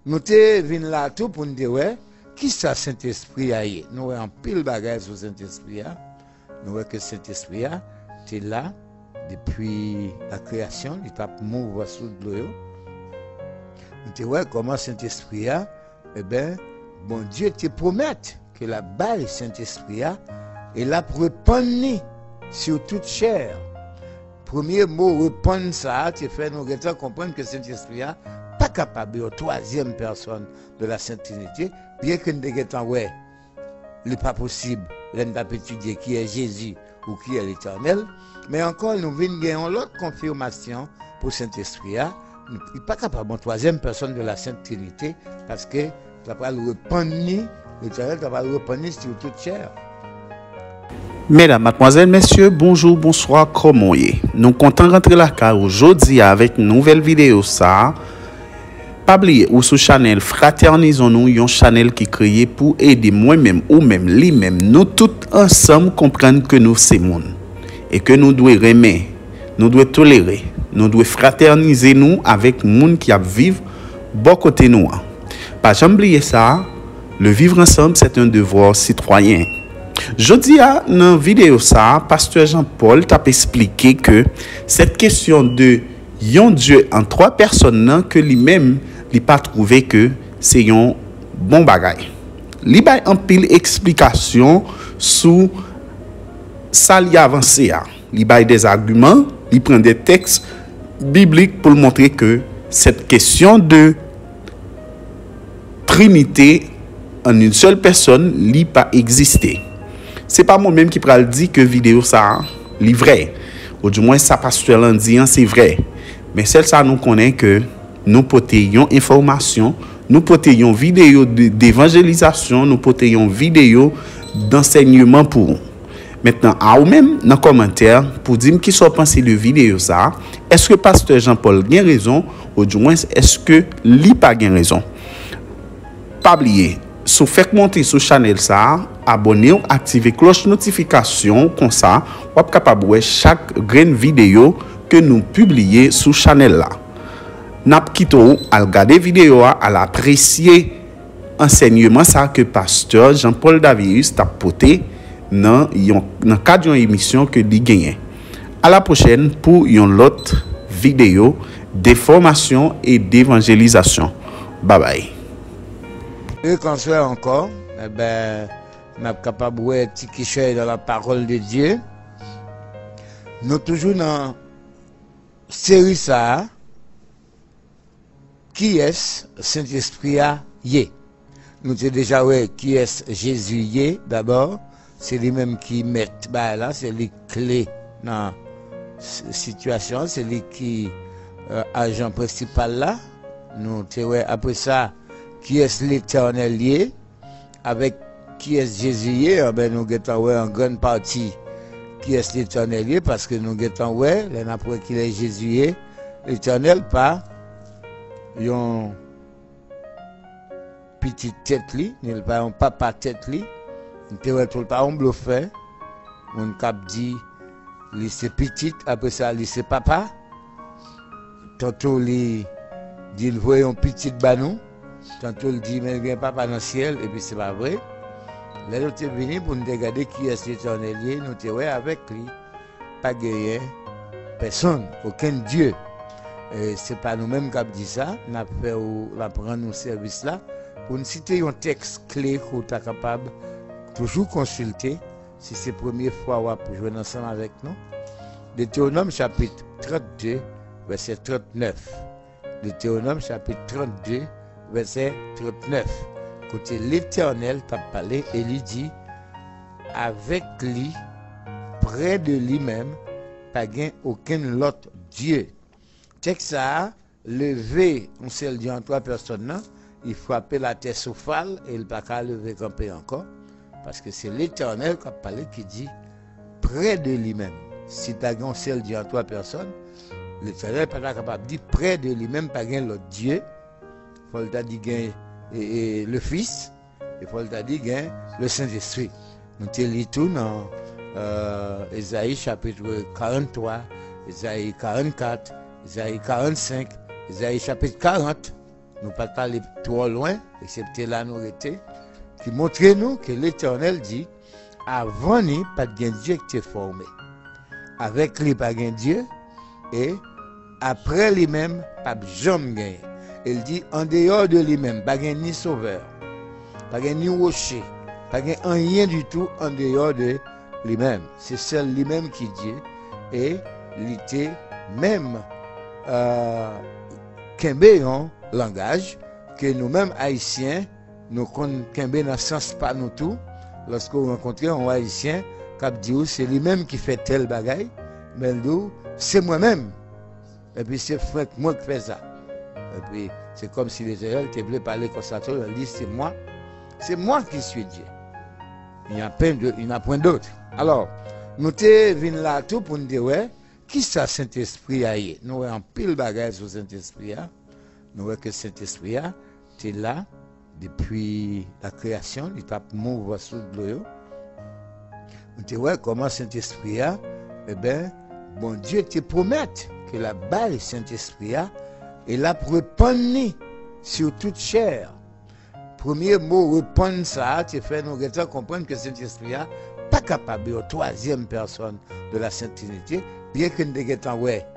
nous te vinn là tout pour nous dire ouais, qui ça Saint-Esprit a eu? Nous avons pile bagage sur Saint-Esprit. Nous voyons que Saint-Esprit est là depuis la création, il t'a mouvé sous l'eau. Nous voyons comment Saint-Esprit eh bien, bon Dieu te promet que la balle Saint-Esprit est là pour répandre sur toute chair. Premier mot, répandre ça, tu fait nous comprendre que Saint-Esprit pas capable de troisième personne de la Sainte Trinité, bien que nous ne ouais, il n'est pas possible d'étudier qui est Jésus ou qui est l'Éternel, mais encore nous venons l'autre confirmation pour Saint-Esprit. Il n'est pas capable de troisième personne de la Sainte Trinité parce que tu vas le répandre, l'Éternel va le répandre sur toute chair. Mesdames, mademoiselles, messieurs, bonjour, bonsoir, comment est? Nous comptons rentrer la carte aujourd'hui avec une nouvelle vidéo ça. Pas oublier ou sur channel Fraternisons-nous, une channel qui est créé pour aider moi-même ou même lui-même, nous tous ensemble comprendre que nous c'est monde et que nous devons aimer, nous devons tolérer, nous devons fraterniser nous avec monde qui a vivre bon côté nous. Pas jamais oublier ça, le vivre ensemble c'est un devoir citoyen. Jeudi dans la vidéo ça, pasteur Jean-Paul t'a expliqué que cette question de yon Dieu en trois personnes que lui-même il pas trouvé que c'est un bon bagay. Li bay en pile explication sous ça li avancé a. Li bay des arguments, il prend des textes bibliques pour montrer que cette question de Trinité en une seule personne li pas existé. C'est pas moi-même qui pral dit que vidéo ça li vrai. Ou du moins ça pasteur l'en dit c'est vrai. Mais celle ça nous connaît que nous portons information, nous portons vidéo d'évangélisation, nous portons vidéo d'enseignement pour vous. Maintenant, à vous-même dans les commentaires pour dire qui sont pensés de vidéo ça, est-ce que pasteur Jean-Paul a raison ou du moins est-ce que lui pas raison? Pas oublier, si vous faites monter sur channel ça, abonnez-vous, activez cloche notification comme ça, vous êtes capable de voir chaque graine vidéo que nous publions sur channel là. Nap kito à regarder vidéo à l'apprécier enseignement ça que pasteur Jean-Paul Davius t'a porté dans cadre d'une émission que li gagné. À la prochaine pour une autre vidéo de formation et d'évangélisation. Bye bye. Et quand c'est encore, eh ben, nous sommes capables de voir un petit quicheur dans la parole de Dieu. Nous toujours dans série ça. Qui est Saint-Esprit a yé? Nous avons déjà vu qui est Jésus yé d'abord. C'est lui-même qui met là, c'est les clés dans la situation, c'est lui qui agent principal là. Nous avons après ça, qui est l'Éternel yé? Avec qui est Jésus yé? Ben, nous avons en grande partie qui est l'Éternel yé parce que nous avons après qui est Jésus yé, l'Éternel pas. Yon petite tête li, il pas un papa tête li, il tout pas un bluffé, on cap dit li c'est petite après ça li c'est papa. Tantôt li dit il voit un petit banou, tantôt il dit mais bien papa dans le ciel et puis c'est pas vrai. Là nous t'es venu pour nous regarder qui est l'Éternel, nous t'es avec lui, pas gagné personne, aucun Dieu. C'est pas nous-mêmes qui avons dit ça, nous avons fait prendre nos services là pour nous citer un texte clé que vous êtes capable de toujours consulter si c'est la première fois pour jouer ensemble avec nous. Deutéronome chapitre 32, verset 39. Deutéronome chapitre 32, verset 39. Côté l'Éternel t'a parlé et lui dit avec lui, près de lui-même, pas aucun autre Dieu. Texte ça, lever un seul Dieu en trois personnes, il frapper la terre souffale et il ne peut pas lever camper encore. Parce que c'est l'Éternel qui a parlé qui dit près de lui-même. Si tu as un seul Dieu en trois personnes, l'Éternel n'est pas capable de dire près de lui-même, pas l'autre Dieu. Il faut le dire le Fils, il faut le dire le Saint-Esprit. Nous te lisons tout dans Ésaïe chapitre 43, Ésaïe 44, Ésaïe 45, Ésaïe chapitre 40. nous pas aller trop loin, excepté là nous étions, qui montrait nous que l'Éternel dit, avant lui, pas de Dieu qui t'est formé. Avec lui, pas de Dieu, et après lui-même, pas de jamais gagné. Il dit, en dehors de lui-même, pas de ni sauveur, pas de ni rocher, pas de rien du tout en dehors de lui-même. C'est seul lui-même qui dit, et il était même kembe un langage que nous-mêmes haïtiens nous kembe dans le sens pas nous tout lorsque vous rencontrez un haïtien qui dit c'est lui-même qui fait tel bagaille mais nous c'est moi-même et puis c'est Franck moi qui fais ça et puis c'est comme si les Israéliens te voulaient parler comme ça il dit c'est moi qui suis Dieu il n'y a point d'autre alors nous te venons là tout pour nous dire ouais qui ça Saint-Esprit a eu? Nous avons un pile bagage sur Saint-Esprit. Nous voyons que Saint-Esprit est là depuis la création. Il t'a mouvé sous l'eau. Nous voyons comment Saint-Esprit eh bien, bon Dieu te promet que la balle Saint-Esprit est là pour répandre sur toute chair. Premier mot, répandre ça, tu fait nous comprendre que Saint-Esprit n'est pas capable de troisième personne de la Sainte Trinité. Bien que nous disons, ouais,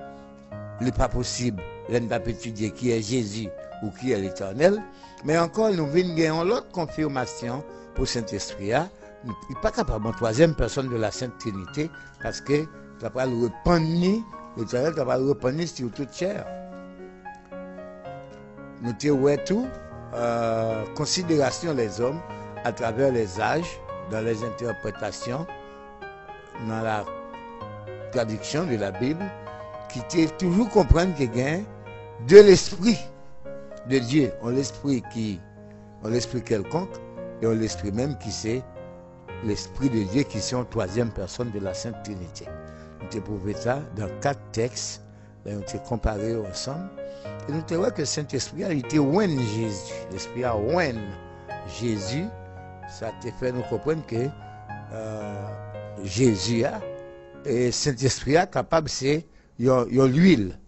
il n'est pas possible, l'un d'étudier qui est Jésus ou qui est l'Éternel, mais encore, nous venons gagner l'autre confirmation pour Saint-Esprit. Il n'est pas capable de troisième personne de la Sainte Trinité parce que tu vas le répandre, l'Éternel va le répandre sur toute chair. Nous avons tout, considération des hommes à travers les âges, dans les interprétations, dans la traduction de la Bible, qui te toujours comprendre qu'il y a de l'esprit de Dieu, on l'esprit quelconque, et on l'esprit même qui c'est l'esprit de Dieu qui sont en troisième personne de la Sainte Trinité. Nous avons prouvé ça dans 4 textes, nous avons comparé ensemble, et nous avons vu que le Saint-Esprit a été ouen Jésus. L'Esprit a ouen Jésus, ça te fait nous comprendre que Jésus a et Saint-Esprit est capable, c'est l'huile,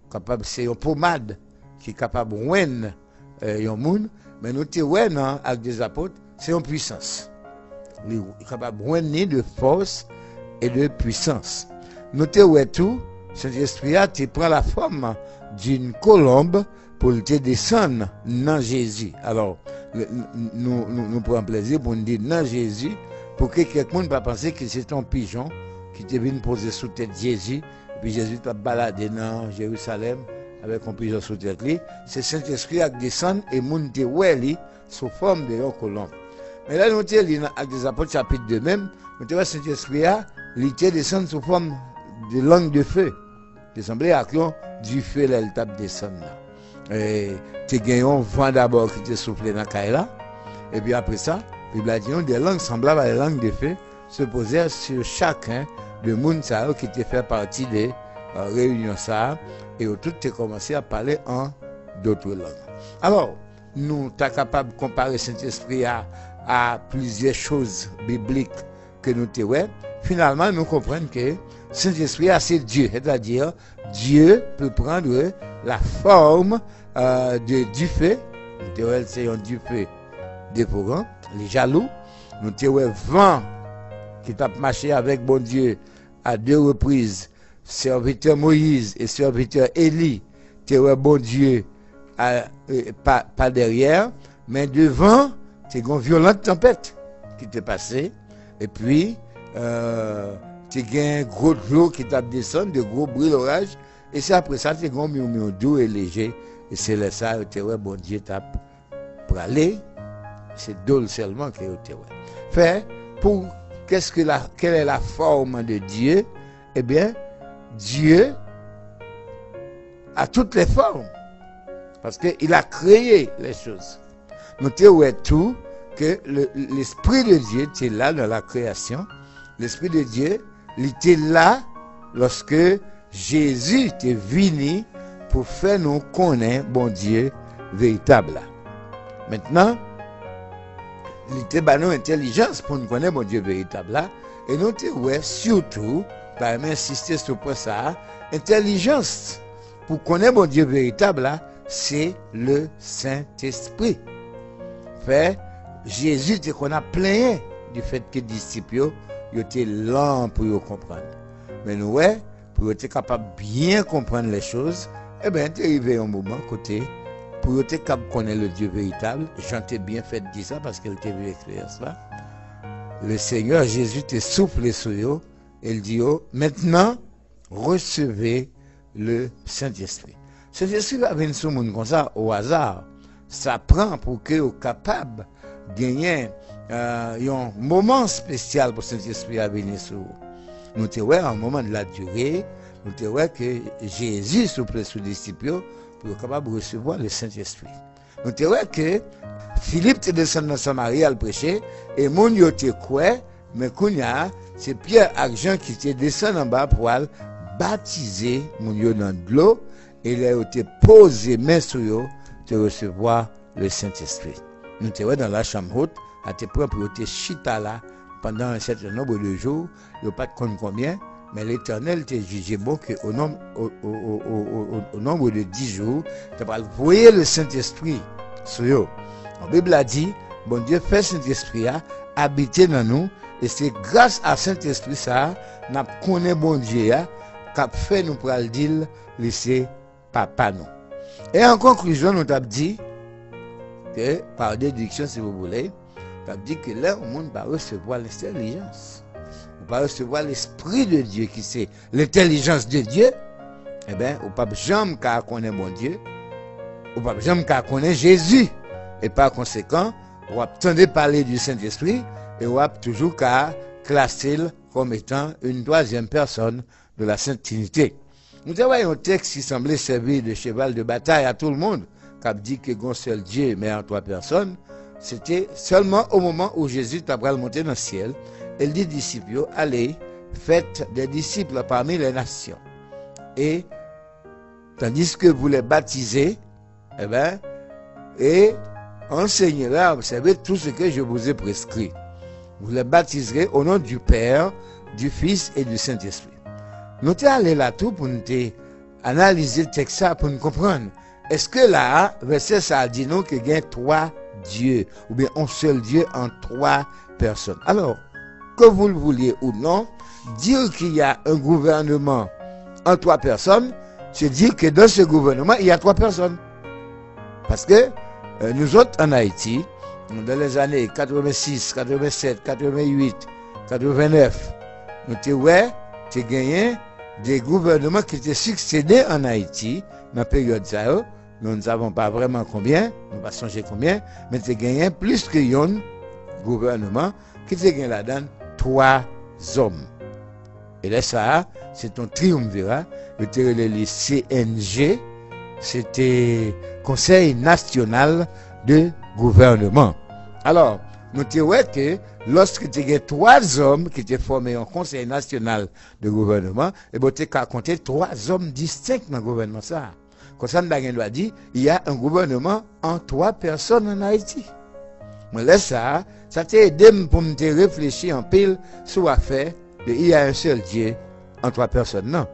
capable, c'est une pommade qui est capable de ouen un monde, mais nous te ouen avec des apôtres, c'est une puissance. Il est capable de ouen de force et de puissance. Nous te ouen tout, Saint-Esprit te prend la forme d'une colombe pour te descendre dans Jésus. Alors, nous prenons plaisir pour nous dire dans Jésus, pour que quelqu'un ne va pas penser que c'est un pigeon qui te vient poser sous tête Jésus, et puis Jésus t'a baladé dans Jérusalem avec un pigeon sous tête. C'est Saint-Esprit qui descend et moun te oué sous forme de colombe. Mais là, nous te lisons avec des apôtres chapitre 2 même, nous te voyons Saint-Esprit il te descend sous forme de langue de feu. Il semblait à du feu là, il tape descendre là. Et tu gagnes un vent d'abord qui te souffle dans la caille là, et puis après ça, il a dit des langues semblables à des langues de feu se posaient sur chacun de monde qui était fait partie des réunions ça et au tout est commencé à parler en d'autres langues. Alors, nous sommes capables de comparer Saint-Esprit à plusieurs choses bibliques que nous avons. Finalement, nous comprenons que Saint-Esprit c'est Dieu, c'est-à-dire Dieu peut prendre la forme du feu. Nous avons c'est un du feu dévorant, les jaloux. Nous avons vent qui t'a marché avec bon Dieu à 2 reprises, serviteur Moïse et serviteur Élie, tu es bon Dieu pas derrière, mais devant, tu as une violente tempête qui t'est passée, et puis tu as un gros l'eau qui t'a descendu, de gros bruits d'orage, et c'est après ça, tu as un murmure doux et léger, et c'est là ça, tu es bon Dieu t'a pralé, c'est drôle seulement que tu es. Fait, pour quelle est la forme de Dieu? Eh bien, Dieu a toutes les formes. Parce qu'il a créé les choses. Nous avons tout que l'Esprit de Dieu était là dans la création. L'Esprit de Dieu, il était là lorsque Jésus était venu pour faire nous connaître bon Dieu véritable. Maintenant, il était nous intelligence pour nous connaître mon Dieu véritable là. Et nous avons surtout, par insister sur ça, intelligence pour connaître mon Dieu véritable là, c'est le Saint-Esprit. Fait, Jésus te qu'on a plein du fait que les disciples étaient lents pour comprendre. Mais nous, ouais, pour être capable de bien comprendre les choses, eh bien, tu es arrivé un moment côté, pour être capable de connaître le Dieu véritable. J'en t'ai bien fait dire ça parce qu'elle t'a vu l'expérience là. Le Seigneur Jésus te souffle sur eux et il dit, oh, maintenant, recevez le Saint-Esprit. Saint-Esprit va venir sur le monde comme ça, au hasard. Ça prend pour que vous capable de gagner un moment spécial pour Saint-Esprit à venir sur vous. Nous te voyons un moment de la durée, nous te voyons que Jésus souffle sur les disciples pour être capable de recevoir le Saint-Esprit. Nous te voyons que Philippe te descend dans Samarie à le prêcher et mon yo te quoi, mais Kounia, c'est Pierre et Jean qui te descendent en bas pour baptiser mon yo dans de l'eau et il a été posé main sur eux te recevoir le Saint-Esprit. Nous te voyons dans la chambre haute à tes propres pour te chita là pendant un certain nombre de jours, il n'y a pas de compte combien, mais l'Éternel t'a jugé bon qu'au nombre, au nombre de 10 jours, tu vas envoyer le Saint-Esprit sur eux. La Bible a dit, bon Dieu fait Saint-Esprit habiter dans nous, et c'est grâce à Saint-Esprit ça, nous connaissons bon Dieu, qui fait nous pour le dire, laisser papa nous. Et en conclusion, nous avons dit que, par déduction si vous voulez, nous avons dit que là, le monde va recevoir l'intelligence. On va recevoir l'Esprit de Dieu qui c'est l'intelligence de Dieu. Eh bien, on ne peut jamais connaître mon Dieu. On ne peut jamais connaître Jésus. Et par conséquent, on va attendre parler du Saint-Esprit et on va toujours classer comme étant une troisième personne de la Sainte Trinité. Nous avons un texte qui semblait servir de cheval de bataille à tout le monde, qui dit que un seul Dieu, mais en trois personnes. C'était seulement au moment où Jésus t'a monté dans le ciel. Il dit aux disciples, allez, faites des disciples parmi les nations. Et tandis que vous les baptisez, eh bien, et enseignez-leur, observez tout ce que je vous ai prescrit. Vous les baptiserez au nom du Père, du Fils et du Saint-Esprit. Nous sommes allés là tout pour nous analyser le texte pour nous comprendre. Est-ce que là, verset ça dit nous qu'il y a trois dieux, ou bien un seul Dieu en trois personnes. Alors, que vous le vouliez ou non, dire qu'il y a un gouvernement en trois personnes, c'est dire que dans ce gouvernement, il y a trois personnes. Parce que nous autres en Haïti, dans les années 86, 87, 88, 89, nous avons gagné des gouvernements qui étaient succédés en Haïti dans la période ça. Nous ne savons pas vraiment combien, nous ne savons pas combien, mais tu as gagné plus que un gouvernement qui t'a gagné là-dedans 3 hommes. Et là, ça, c'est un triumvirat. C'était le CNG, c'était Conseil national de gouvernement. Alors, nous te voyons que lorsque tu as 3 hommes qui étaient formés en Conseil national de gouvernement, et bien tu as compté 3 hommes distincts dans le gouvernement. Ça. Comme ça, nous avons dit, il y a un gouvernement en 3 personnes en Haïti. Mais là, ça t'a aidé pour me réfléchir en pile sur l'affaire de il y a un seul Dieu en 3 personnes. Non.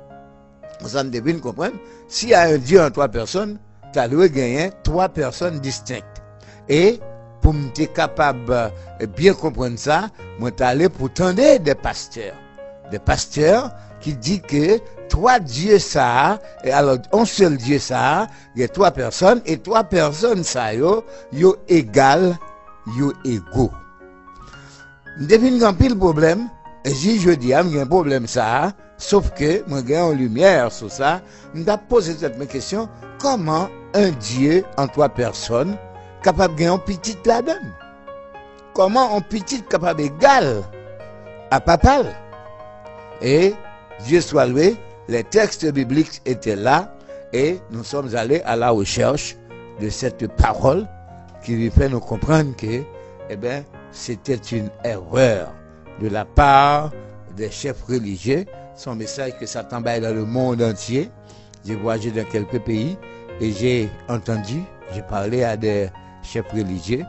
Ça nous devine comprendre. S'il y a un Dieu en 3 personnes, tu as dû gagner 3 personnes distinctes. Et pour me capable de bien comprendre ça, moi suis allé pour tendre des pasteurs. Des pasteurs qui disent que 3 dieux ça, et alors un seul Dieu ça, il y a 3 personnes, et 3 personnes ça, yo égal, yo égaux. Devine un pile problème, et je dis, il y a un problème ça, sauf que, moi j'ai en lumière sur ça, je me poser cette question, comment un Dieu en 3 personnes capable de gagner un petit la donne? Comment un petit capable égal à papa? Et Dieu soit loué, les textes bibliques étaient là et nous sommes allés à la recherche de cette parole qui lui fait nous comprendre que c'était une erreur de la part des chefs religieux. Son message que Satan baille dans le monde entier. J'ai voyagé dans quelques pays et j'ai entendu, j'ai parlé à des chefs religieux.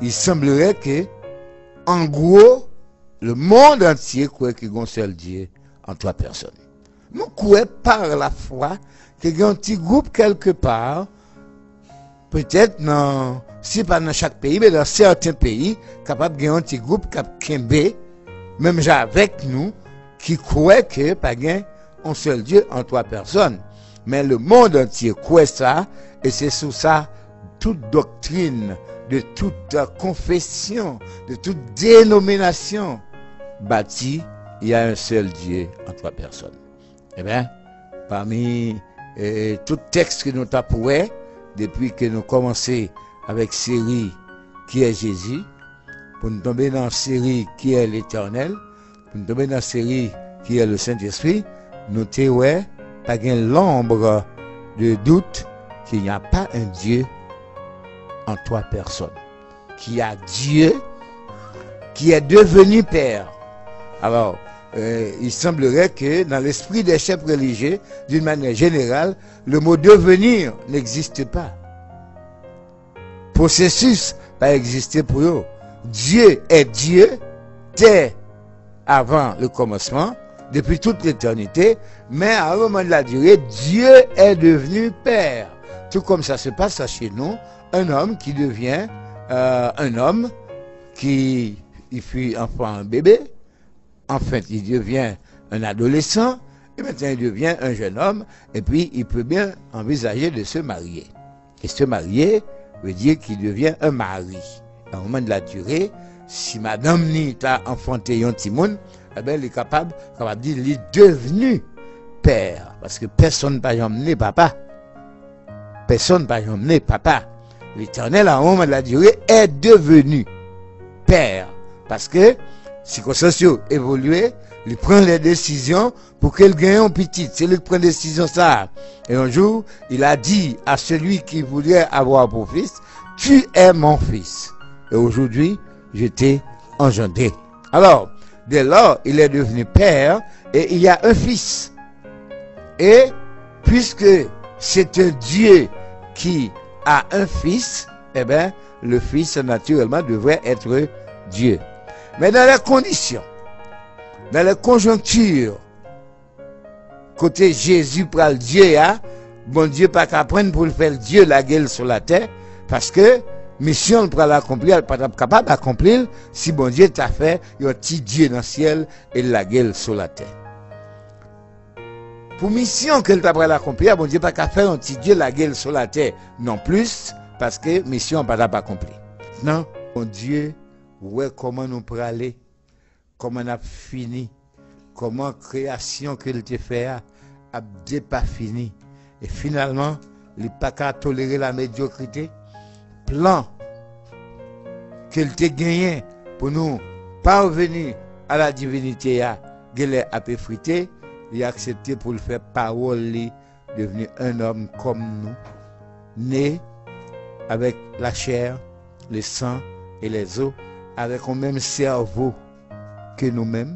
Il semblerait que, en gros, le monde entier croit qu'il y a un seul Dieu en 3 personnes. Nous croyons par la foi qu'il y a un petit groupe quelque part, peut-être si pas dans chaque pays, mais dans certains pays, capable de gagner un petit groupe qui même avec nous, qui croit que pas un seul Dieu en 3 personnes. Mais le monde entier croit ça, et c'est sous ça toute doctrine, de toute confession, de toute dénomination bâtie, il y a un seul Dieu en 3 personnes. Eh bien, parmi tout texte que nous tapouons, depuis que nous commençons avec série qui est Jésus, pour nous tomber dans la série qui est l'Éternel, pour nous tomber dans la série qui est le Saint-Esprit, nous t'avons pas l'ombre de doute qu'il n'y a pas un Dieu en 3 personnes. Qu'il y a Dieu qui est devenu Père. Alors, il semblerait que dans l'esprit des chefs religieux, d'une manière générale, le mot devenir n'existe pas. Processus va exister pour eux. Dieu est Dieu, dès avant le commencement, depuis toute l'éternité, mais à un moment de la durée, Dieu est devenu Père. Tout comme ça se passe chez nous, un homme qui devient un homme qui il fut enfant, un bébé, en fait il devient un adolescent, et maintenant il devient un jeune homme, et puis il peut bien envisager de se marier. Et se marier veut dire qu'il devient un mari. À un moment de la durée, si madame ni t'a enfanté un petit monde, eh bien, il est capable de dire qu'il est devenu père. Parce que personne ne peut emmener papa. Personne ne peut emmener papa. L'Éternel, à un moment de la durée, est devenu père. Parce que, circonstances évoluées, il prend les décisions pour qu'il gagne un petit. C'est lui qui prend des décisions ça. Et un jour, il a dit à celui qui voulait avoir pour fils, tu es mon fils. Et aujourd'hui, je t'ai engendré. Alors, dès lors, il est devenu père et il y a un fils. Et puisque c'est un Dieu qui a un fils, eh bien, le fils naturellement devrait être Dieu. Mais dans les conditions, dans les conjonctures, côté Jésus pral Dieu, bon Dieu pas qu'à prendre pour le faire Dieu la gueule sur la terre, parce que mission pour l'accomplir, elle pas capable d'accomplir si bon Dieu t'a fait un petit Dieu dans le ciel et la gueule sur la terre. Pour mission qu'elle t'a pas l'accomplir, bon Dieu pas qu'à faire un petit Dieu la gueule sur la terre non plus, parce que mission pas accomplie. Non, bon Dieu, ouais comment nous pour aller, comment on a fini, comment création qu'il te fait a pas fini, et finalement il pas qu'à tolérer la médiocrité. Plan qu'il t'a gagné pour nous parvenir à la divinité a effrité, il a accepté pour le faire parole, devenu un homme comme nous, né avec la chair, le sang et les os, avec le même cerveau que nous-mêmes,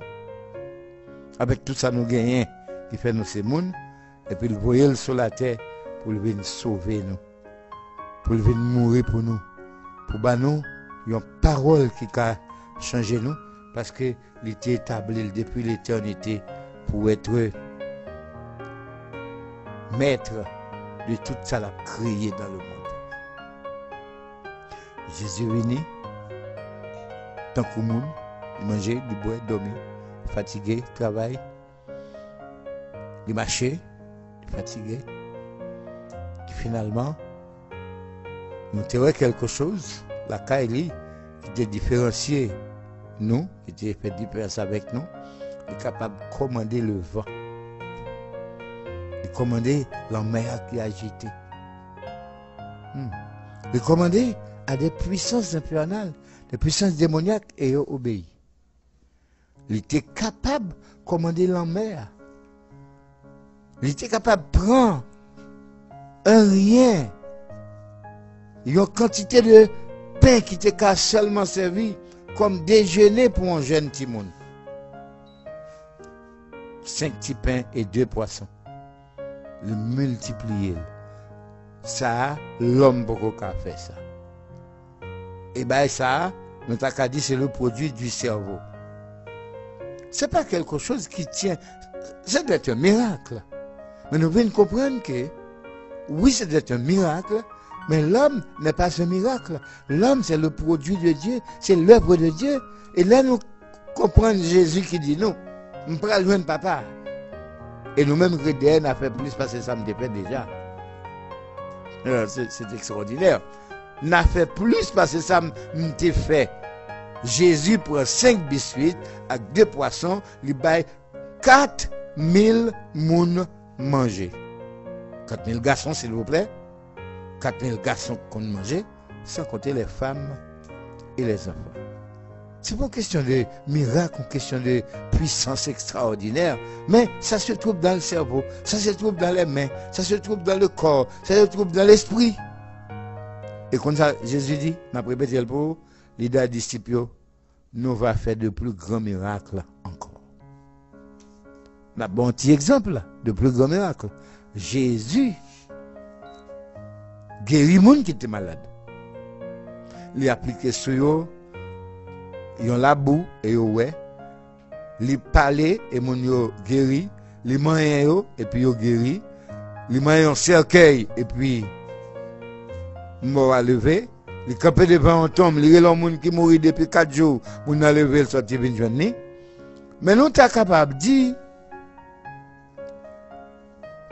avec tout ça nous gagnons qui fait nous ces mondes, et puis il voyait sur la terre pour venir sauver nous, pour venir mourir pour nous, pour nous une parole qui a changé nous, parce qu'il était établi depuis l'éternité pour être maître de tout ça l'a créé dans le monde. Jésus est venu, tant que le monde, il mangeait, il boit, il dormait, fatigué, travail, il marchait, il fatigué. Finalement, nous avons quelque chose, la Kaili, qui était différencié nous, qui était fait différence avec nous, est capable de commander le vent, de commander la mer qui est agitée, de commander à des puissances infernales, des puissances démoniaques et obéir. Il était capable de commander la mer. Il était capable de prendre un rien, une quantité de pain qui était seulement servi comme déjeuner pour un jeune petit monde. 5 petits pains et 2 poissons. Le multiplier. Ça, l'homme beaucoup a fait ça. Et bien ça, nous avons dit c'est le produit du cerveau. C'est pas quelque chose qui tient c'était un miracle. Mais nous venons comprendre que, oui, c'était un miracle, mais l'homme n'est pas ce miracle. L'homme, c'est le produit de Dieu, c'est l'œuvre de Dieu. Et là, nous comprenons Jésus qui dit, non, on ne peut pas joindre papa. Et nous-mêmes, chrétiens, on a fait plus parce que ça me dépend déjà. C'est extraordinaire. On a fait plus parce que ça me fait. Jésus prend 5 biscuits avec 2 poissons, il baille 4000 moun manger. 4000 garçons, s'il vous plaît. 4000 garçons qu'on mangeait, sans compter les femmes et les enfants. C'est pas une question de miracle, une question de puissance extraordinaire, mais ça se trouve dans le cerveau, ça se trouve dans les mains, ça se trouve dans le corps, ça se trouve dans l'esprit. Et comme ça, Jésus dit, n'a répété le pour les disciples, nous va faire de plus grands miracles encore. On a bon petit exemple de plus grands miracles. Jésus guérit les gens qui étaient malades. Il a appliqué sur eux, ils ont la boue et ils ouais. Il parlait et mon yo guéri, les mains et puis ils guéri, les mains en cercueil et puis mort à lever. Les campé devant un tombe, les gens qui mourent depuis 4 jours, on a levé le sorti une journée. Mais nous sommes capables de dire,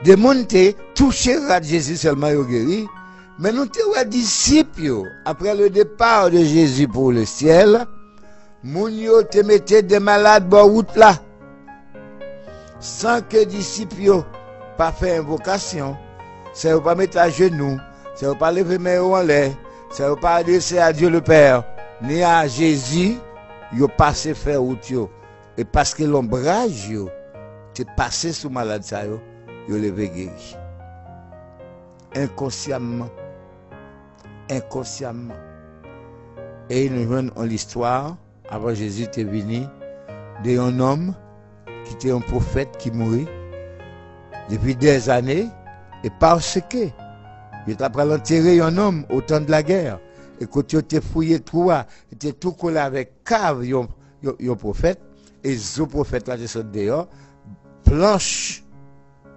de monter, toucher à Jésus seulement au guéri. Mais nous sommes disciples, après le départ de Jésus pour le ciel, moun yo te mette des malades dans route là. Sans que disciples pas fait invocation, c'est pas mettre à genoux, c'est pas lever main en l'air. Ça ne veut pas adresser à Dieu le Père, ni à Jésus, yo passé faire route yo. Et parce que l'ombrage yo, t'es passé sous malade ça yo levé guéri. Inconsciemment. Inconsciemment. Et nous venons en l'histoire, avant Jésus était venu, d'un homme qui était un prophète qui mourit depuis des années, et parce que il était après l'enterrer un homme au temps de la guerre. Et quand il était fouillé tout, il était tout collé avec cave, un prophète. Et ce prophète là, il dehors. Planche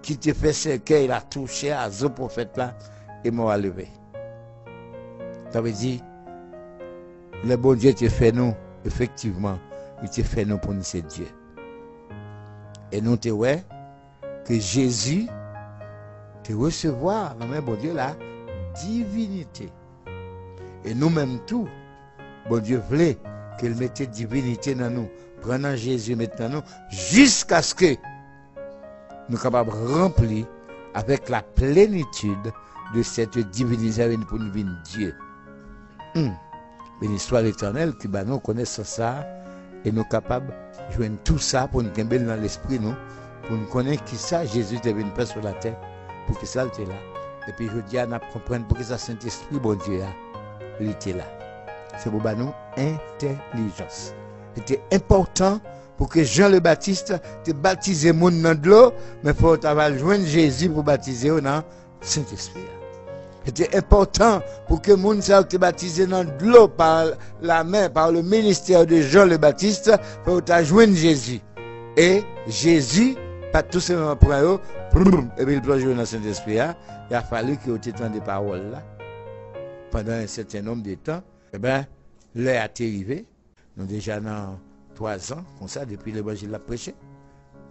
qui te fait cercueil, il a touché à ce prophète là, et m'a levé. Ça veut dire, le bon Dieu te fait nous, effectivement, il te fait nous pour nous, c'est Dieu. Et nous te ouais que Jésus te recevoir dans le bon Dieu la divinité. Et nous-mêmes tout, bon Dieu voulait qu'il mette divinité dans nous, prenant Jésus maintenant nous, jusqu'à ce que nous soyons capables de remplir avec la plénitude de cette divinité pour nous venir Dieu. Une histoire éternelle qui nous connaissons ça et nous sommes capables de jouer tout ça pour nous gagner dans l'esprit, nous, pour nous connaître qui ça, Jésus est venu faire sur la terre. Pour que ça était là. Et puis je dis à nous comprendre pour que ça Saint-Esprit, bon Dieu, il était là. C'est pour nous intelligence. C'était important pour que Jean le Baptiste te baptise le monde dans de l'eau, mais il faut joindre Jésus pour baptiser dans Saint-Esprit. C'était important pour que le monde te baptise dans de l'eau par la main, par le ministère de Jean le Baptiste, pour joindre Jésus. Et Jésus, pas tout simplement pour eux, et puis il plonge dans le Saint-Esprit. Il a fallu qu'il y ait autant de paroles là, pendant un certain nombre de temps. Eh bien, l'heure est arrivée. Nous déjà dans 3 ans, comme ça, depuis l'évangile l'a prêché.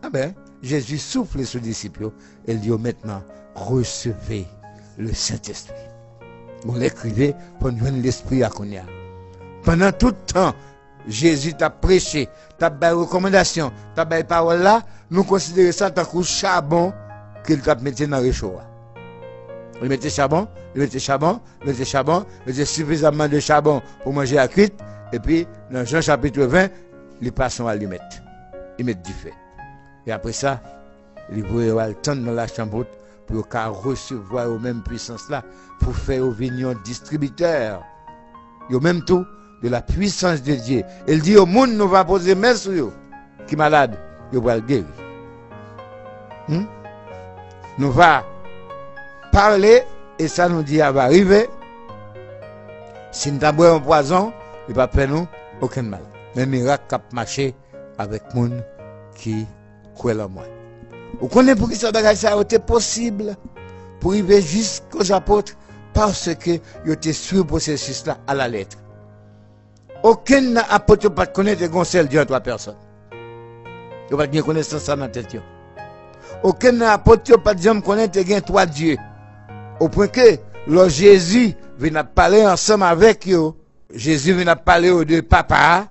Ah ben, Jésus souffle sur les disciples et il dit maintenant, recevez le Saint-Esprit. Vous l'écrivez pour nous donner l'esprit à Konya. Pendant tout le temps, Jésus t'a prêché, t'a fait recommandation, t'a fait parole là, nous considérons ça tant que charbon qu'il t'a mis dans le réchaud. Il mettait charbon, il mettait charbon, il mettait charbon, il mettait suffisamment de charbon pour manger à cuite, et puis dans Jean chapitre 20, les passons à l'allumette. Ils mettent du feu. Et après ça, ils vont le temps dans la chambre pour recevoir aux mêmes puissances là, pour faire aux vignons distributeurs. Et au même tout, de la puissance de Dieu. Il dit au monde, nous va poser main sur eux, qui est malade, ils vont le guérir. Nous va parler, et ça nous dit, elle va arriver. Si nous avons un poison, il ne va pas faire nous aucun mal. Mais miracle cap marché avec les gens qui croient en moi. Vous connaissez pour qui ça a été possible pour arriver jusqu'aux apôtres parce que ils étaient sur le processus là à la lettre. Aucun apôtre ne peut pas connaître un seul Dieu en trois personnes. Il n'y a pas de connaissance ça dans la tête. Aucun apôtre ne peut pas connaître un trois dieux. Au point que lorsque Jésus vient parler ensemble avec eux, Jésus vient parler aux deux papas,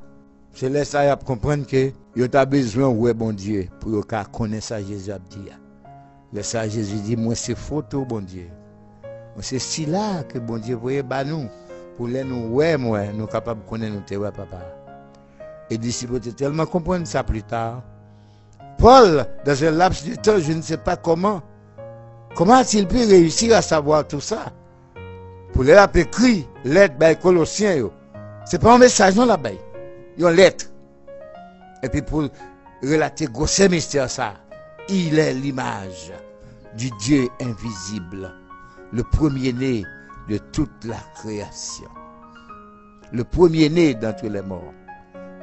je laisse à comprendre que il a besoin de bon Dieu pour connaître ça Jésus a dit. Laisse à Jésus dit moi c'est photo bon Dieu. C'est si là que bon Dieu voyait bah nous pour les nous ouais moi nous capables de connaître nous ouais papa. Et disciples étaient tellement comprendre ça plus tard. Paul dans un laps de temps je ne sais pas comment a-t-il pu réussir à savoir tout ça? Pour les a écrit lettre by Colossiens c'est pas un message non là-bas. Une lettre. Et puis pour relater gros mystère ça, il est l'image du Dieu invisible, le premier-né de toute la création. Le premier-né d'entre les morts.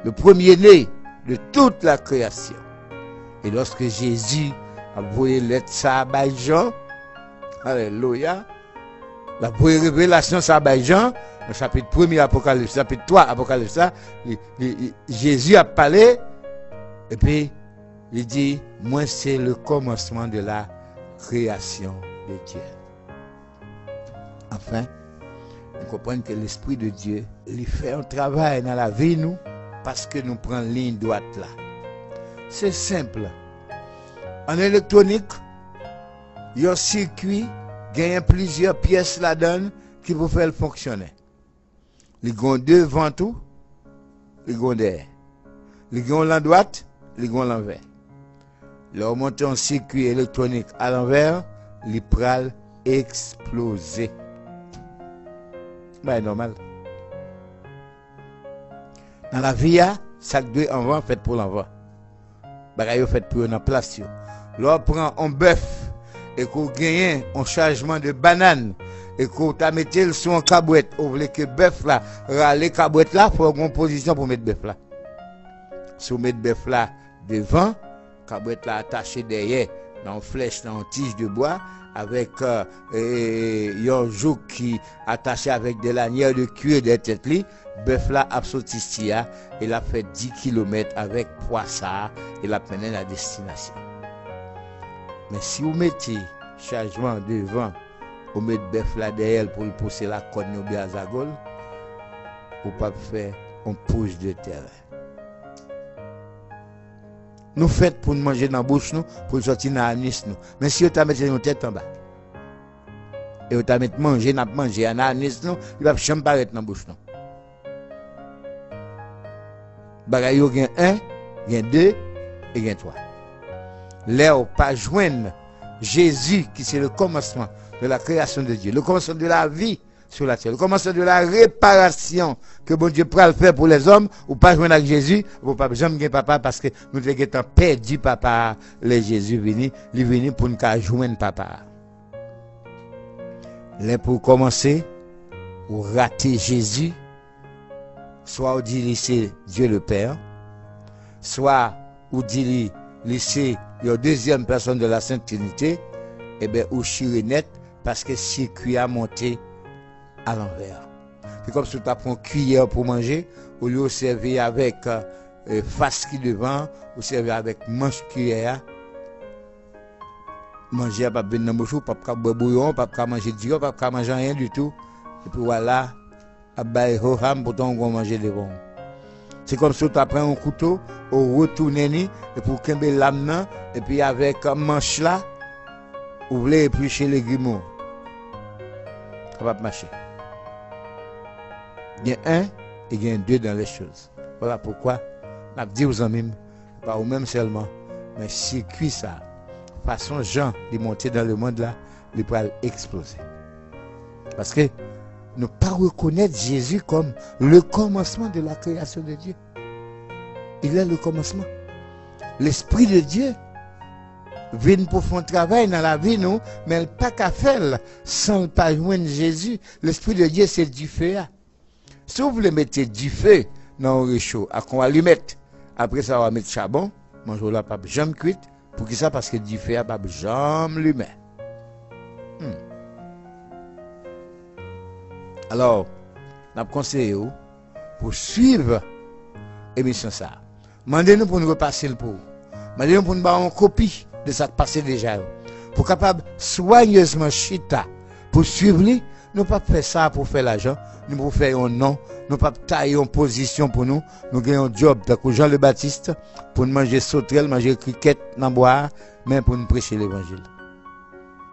Le premier-né de toute la création. Et lorsque Jésus a envoyé lettre ça à Jean, alléluia, la première révélation ça à Jean, le chapitre 1er Apocalypse, chapitre 3 Apocalypse, Jésus a parlé, et puis il dit, moi c'est le commencement de la création de Dieu. Enfin, nous comprenons que l'Esprit de Dieu, il fait un travail dans la vie, nous, parce que nous prenons ligne droite là. C'est simple. En électronique, il y a un circuit, il y a plusieurs pièces là-dedans qui vont faire fonctionner. Les gonds devant tout, les gonds derrière. Les gonds à la droite, les gonds à l'envers. Leur monter un circuit électronique à l'envers, les pral exploser. Ben, normal. Dans la vie, ça doit envoi fait pour l'envoi. Bagaille fait pour une place. L'on prend un bœuf et qu'on gagne un chargement de banane et qu'on t'a metté sur un cabouette. Vous voulez que bœuf là, les cabouettes là, il faut une position pour mettre bœuf là. Si vous mettez bœuf là devant, cabouette là attaché derrière, dans une flèche, dans une tige de bois, avec un joug qui attaché avec des lanières de cuir des têtes li, bœuf là a sorti tia, il a fait 10 km avec poissard, il a mené la destination. Mais si vous mettez chargement devant, vous mettez bœuf là derrière pour pousser la corne ou bien à zagol, vous ne pouvez pas faire un pouce de terrain. Nous faites pour nous manger dans la bouche, nous, pour sortir dans l'anis. Mais si vous mettez nos têtes en bas, et vous mettez manger dans l'anis, il ne va jamais paraître dans la bouche. Il y a un, il y a deux, et il y a trois. Là, où pas joindre Jésus, qui c'est le commencement de la création de Dieu, le commencement de la vie sur la terre, le commencement de la réparation que bon Dieu peut le faire pour les hommes, ou pas joindre avec Jésus, ou pas jamais gagner papa parce que nous avons perdu papa, les Jésus venu, il est venu pour nous joindre papa. Là, pour commencer, ou rater Jésus, soit on dit laisser Dieu le Père, soit on dit laisser la deuxième personne de la Sainte Trinité, et bien ou chiré net parce que circuit a monté à l'envers. C'est comme si tu prends une cuillère pour manger, au lieu de servir avec face qui devant, ou servir avec manche cuillère. Manger pas bien dans bouche, pas boire bouillon, pas manger du riz, pas manger rien du tout. Et puis voilà, abaye hoham pour ton manger devant. C'est comme si tu prends un couteau, ou retourne et pour qu'ember l'âme et puis avec un manche là, vous voulez éplucher les guimauves. Ça va marcher. Il y a un et il y a deux dans les choses. Voilà pourquoi, je dis aux amis, pas aux mêmes seulement, mais circuit ça, façon Jean de monter dans le monde là, il peut exploser. Parce que ne pas reconnaître Jésus comme le commencement de la création de Dieu. Il est le commencement. L'Esprit de Dieu vient pour faire un travail dans la vie, nous, mais il n'a pas qu'à faire sans ne pas joindre Jésus. L'Esprit de Dieu, c'est du feu. Si vous voulez mettre du feu dans le réchaud, on va lui mettre. Après ça, on va mettre charbon. Manger là, pas jamais cuite. Pour qui ça? Parce que Dieu fait pas jambe l'humain. Alors, nous conseillons pour suivre l'émission ça. Mandez-nous pour nous repasser le pour. Mandez-nous pour nous avoir une copie de ça qui passé déjà. Pour capable soigneusement chita pour suivre lui, nous pas faire ça pour faire l'argent, nous pour faire un nom, nous pas tailler en position pour nous, nous gagnons un job comme Jean le Baptiste pour nous manger sauterelle, manger cricket, dans boire, mais pour nous prêcher l'évangile.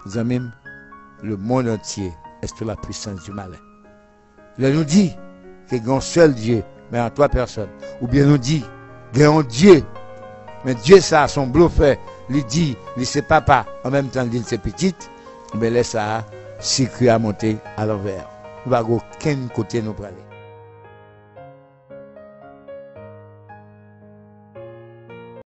Nous amis, le monde entier est sous la puissance du malin. Il nous dit qu'il y a un seul Dieu, mais en 3 personnes. Ou bien nous dit qu'il y a un Dieu, mais Dieu ça, son bluffeur, lui dit, lui c'est papa, en même temps il dit c'est petite, mais laisse ça, circuit à monter à l'envers. Nous ne pouvons pas aucun côté nous parler.